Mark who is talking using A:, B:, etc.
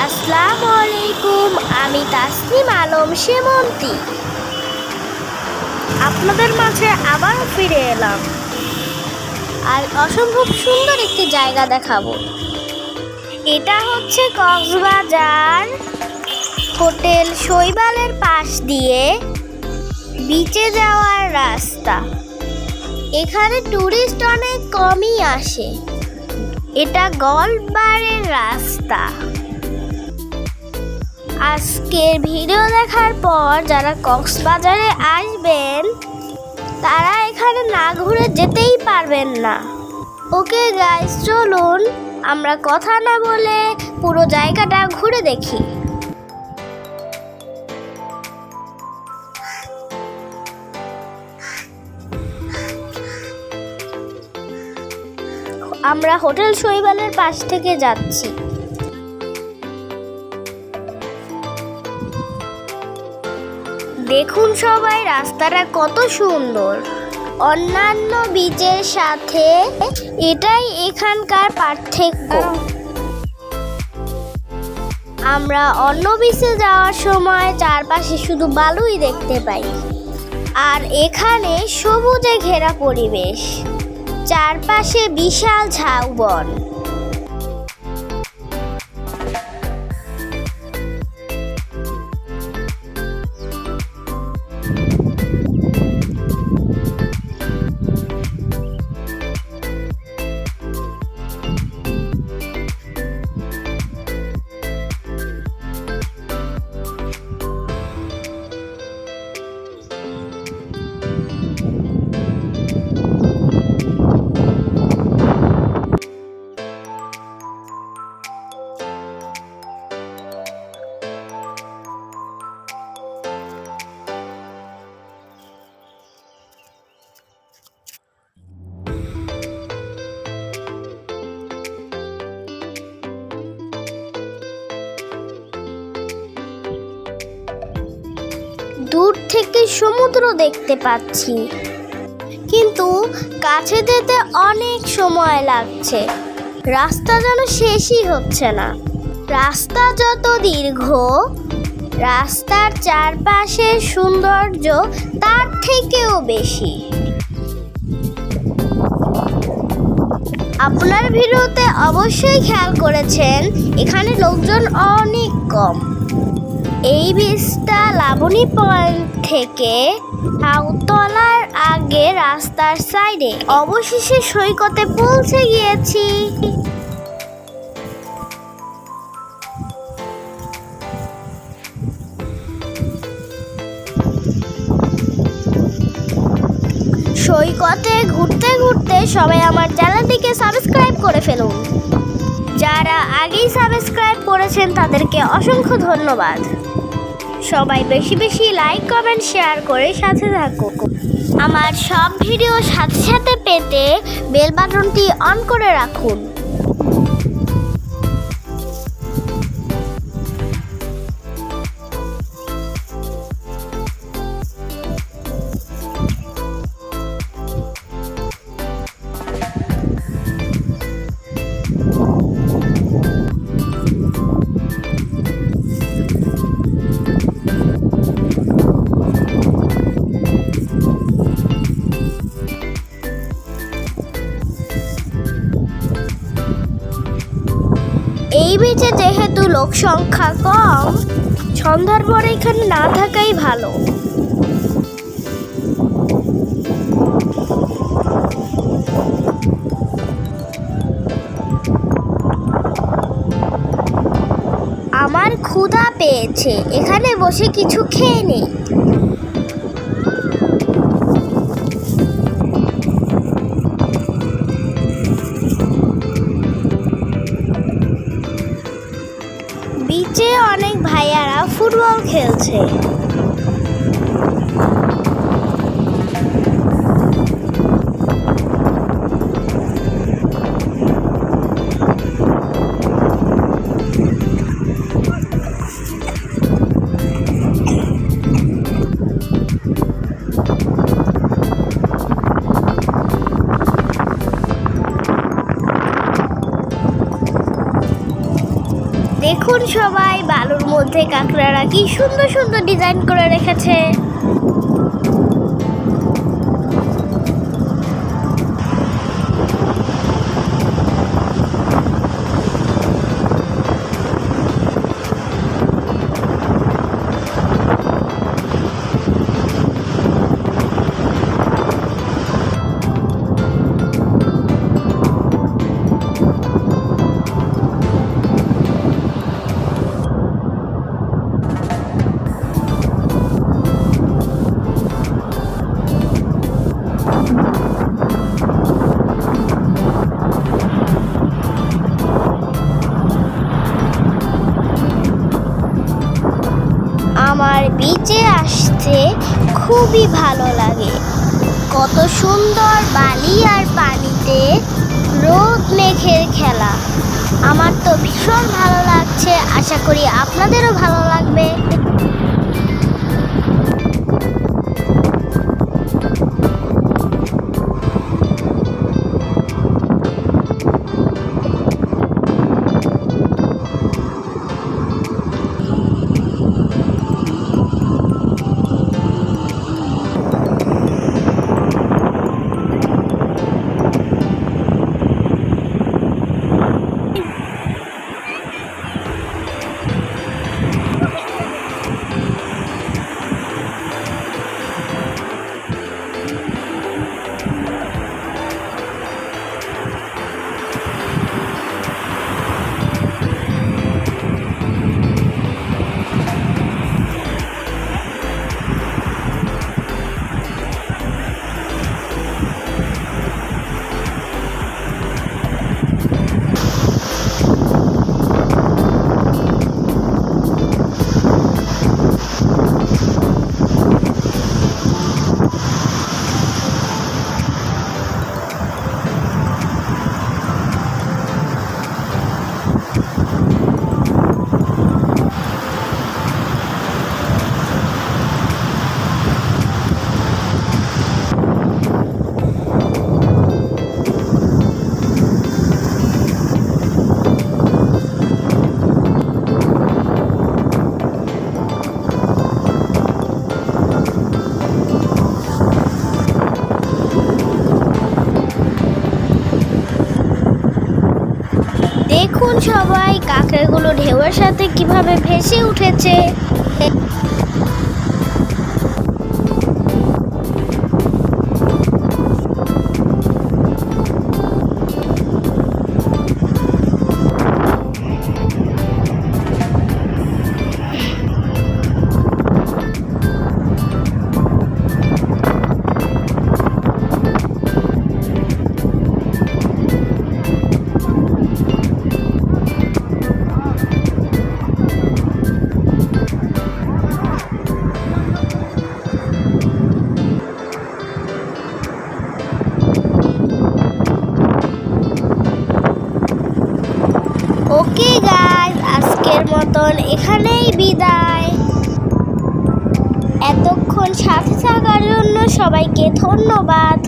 A: আসসালামু আলাইকুম। আমি তাসনিম আলম সেমন্তী আপনাদের মাঝে আবারও ফিরে এলাম আর অসম্ভব সুন্দর একটি জায়গা দেখাবো। এটা হচ্ছে কক্সবাজার হোটেল শৈবালের পাশ দিয়ে বিচে যাওয়ার রাস্তা। এখানে টুরিস্ট অনেক কমই আসে। এটা গল্ফ বারের রাস্তা। আজকের ভিডিও দেখার পর যারা কক্সবাজারে আসবেন তারা এখানে না ঘুরে যেতেই পারবেন না। ওকে গাইস, চলুন আমরা কথা না বলে পুরো জায়গাটা ঘুরে দেখি। আমরা হোটেল শৈবালের পাশ থেকে যাচ্ছি। দেখুন সবাই, রাস্তাটা কত সুন্দর। অন্যান্য বিচের সাথে এটাই এখানকার পার্থক্য। আমরা অন্য বিচে যাওয়ার সময় চারপাশে শুধু বালুই দেখতে পাই, আর এখানে সবুজে ঘেরা পরিবেশ, চারপাশে বিশাল ঝাউবন। দূর থেকে সমুদ্র দেখতে পাচ্ছি, কিন্তু কাছে যেতে অনেক সময় লাগছে। রাস্তা যেন শেষই হচ্ছে না। রাস্তা যত দীর্ঘ, রাস্তার চারপাশের সৌন্দর্য তার থেকেও বেশি। আপনার ভিডিওতে অবশ্যই খেয়াল করেছেন এখানে লোকজন অনেক কম। এই বীজটা লাবণী পয়েন্ট থেকে হাউতলার আগে রাস্তার সাইডে। অবশেষে সৈকতে পৌঁছে গিয়েছি। সৈকতে ঘুরতে ঘুরতে সবাই আমার চ্যানেলটিকে সাবস্ক্রাইব করে ফেলুন। যারা আগেই সাবস্ক্রাইব করেছেন তাদেরকে অসংখ্য ধন্যবাদ। সবাই বেশি বেশি লাইক, কমেন্ট, শেয়ার করে সাথে থাকুন। আমার সব ভিডিও সাথে সাথে পেতে বেল বাটনটি অন করে রাখুন। এই বিচে যেহেতু লোক সংখ্যা কম, সন্ধ্যার পরে এখানে না থাকাই ভালো। আমার ক্ষুধা পেয়েছে, এখানে বসে কিছু খেয়ে নেই। বিচে অনেক ভাইয়ারা ফুটবল খেলছে। দেখুন সবাই, বালুর মধ্যে কাঁকড়ারা কি সুন্দর সুন্দর ডিজাইন করে রেখেছে। আমার বিচে আসতে খুবই ভালো লাগে। কত সুন্দর বালি আর পানিতে রোদ মেঘের খেলা। আমার তো ভীষণ ভালো লাগছে, আশা করি আপনাদেরও ভালো লাগবে। দেখুন সবাই, কাঁকড়াগুলো ঢেউয়ের সাথে কিভাবে ভেসে উঠেছে। ওকে গাইস, আজকের মতন এখানেই বিদায়। এতক্ষণ সাথে থাকার জন্য সবাইকে ধন্যবাদ।